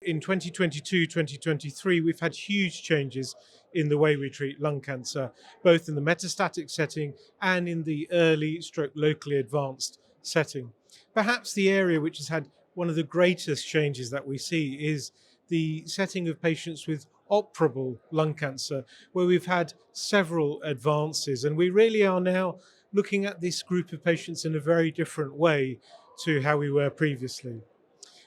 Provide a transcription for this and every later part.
In 2022-2023, we've had huge changes in the way we treat lung cancer, both in the metastatic setting and in the early stroke locally advanced setting. Perhaps the area which has had one of the greatest changes that we see is the setting of patients with operable lung cancer, where we've had several advances, and we really are now looking at this group of patients in a very different way to how we were previously.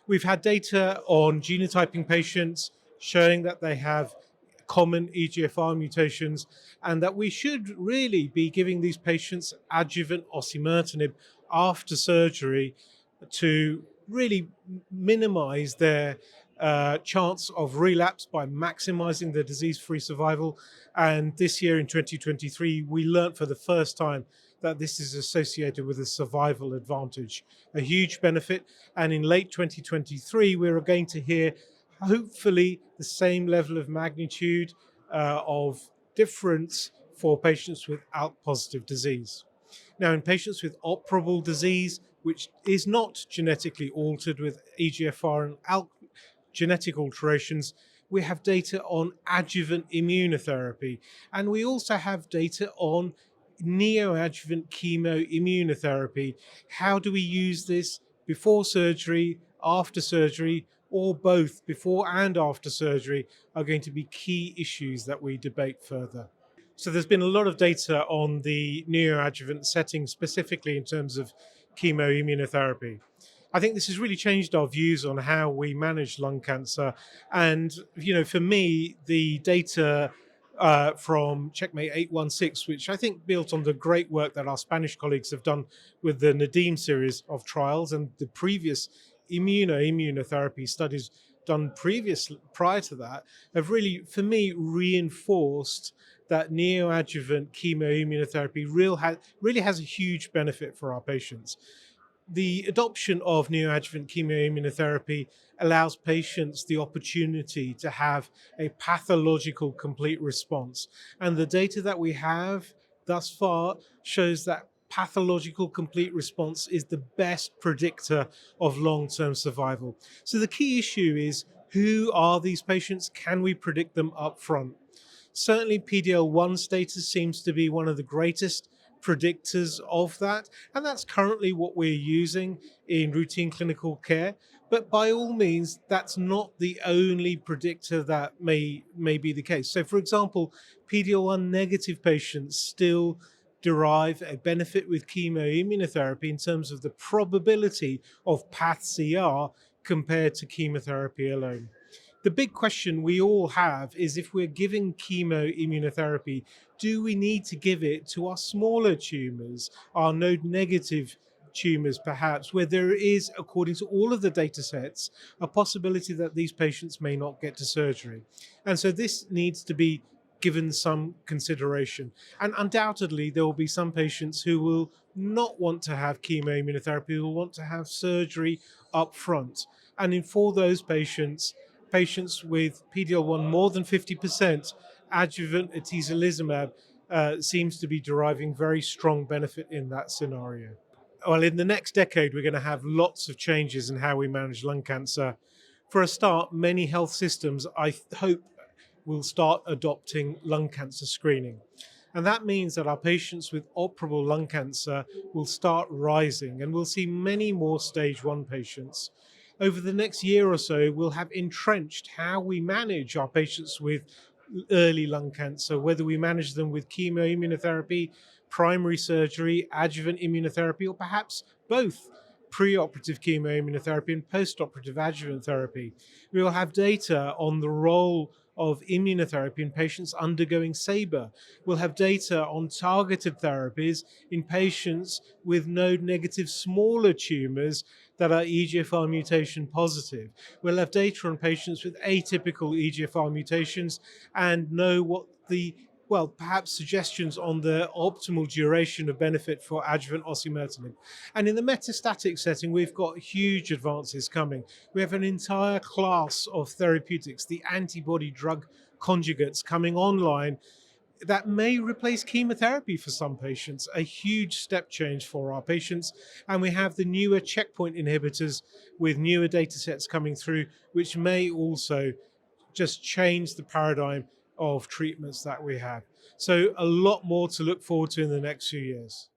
We've had data on genotyping patients showing that they have common EGFR mutations, and that we should really be giving these patients adjuvant osimertinib after surgery to really minimize their chance of relapse by maximizing their disease-free survival. And this year in 2023, we learned for the first time that this is associated with a survival advantage, a huge benefit. And in late 2023, we're going to hear hopefully the same level of magnitude of difference for patients with ALK-positive disease. Now, in patients with operable disease, which is not genetically altered with EGFR and ALK genetic alterations, we have data on adjuvant immunotherapy, and we also have data on neoadjuvant chemoimmunotherapy. How do we use this before surgery, after surgery, or both before and after surgery are going to be key issues that we debate further. So there's been a lot of data on the neoadjuvant setting, specifically in terms of chemoimmunotherapy. I think this has really changed our views on how we manage lung cancer. And, for me, the data from Checkmate 816, which I think built on the great work that our Spanish colleagues have done with the Nadim series of trials and the previous immunotherapy studies done prior to that, have really, for me, reinforced that neoadjuvant chemoimmunotherapy really has a huge benefit for our patients. The adoption of neoadjuvant chemoimmunotherapy allows patients the opportunity to have a pathological complete response. And the data that we have thus far shows that pathological complete response is the best predictor of long-term survival. So the key issue is, who are these patients? Can we predict them up front? Certainly PD-L1 status seems to be one of the greatest predictors of that, and that's currently what we're using in routine clinical care. But by all means, that's not the only predictor that may be the case. So for example, PD-L1 negative patients still derive a benefit with chemoimmunotherapy in terms of the probability of path-CR compared to chemotherapy alone. The big question we all have is, if we're giving chemoimmunotherapy, do we need to give it to our smaller tumors, our node-negative tumors perhaps, where there is, according to all of the data sets, a possibility that these patients may not get to surgery. And so this needs to be given some consideration. And undoubtedly, there will be some patients who will not want to have chemoimmunotherapy, who will want to have surgery up front. And for those patients with PD-L1 more than 50%, adjuvant atezolizumab seems to be deriving very strong benefit in that scenario. Well, in the next decade, we're going to have lots of changes in how we manage lung cancer. For a start, many health systems, I hope, will start adopting lung cancer screening. And that means that our patients with operable lung cancer will start rising, and we'll see many more stage 1 patients. Over the next year or so, we'll have entrenched how we manage our patients with early lung cancer, whether we manage them with chemoimmunotherapy, primary surgery, adjuvant immunotherapy, or perhaps both preoperative chemoimmunotherapy and postoperative adjuvant therapy. We will have data on the role of immunotherapy in patients undergoing SABR. We'll have data on targeted therapies in patients with node-negative smaller tumors that are EGFR mutation positive. We'll have data on patients with atypical EGFR mutations and know what perhaps suggestions on the optimal duration of benefit for adjuvant osimertinib. And in the metastatic setting, we've got huge advances coming. We have an entire class of therapeutics, the antibody drug conjugates, coming online that may replace chemotherapy for some patients, a huge step change for our patients. And we have the newer checkpoint inhibitors with newer data sets coming through, which may also just change the paradigm of treatments that we have. So a lot more to look forward to in the next few years.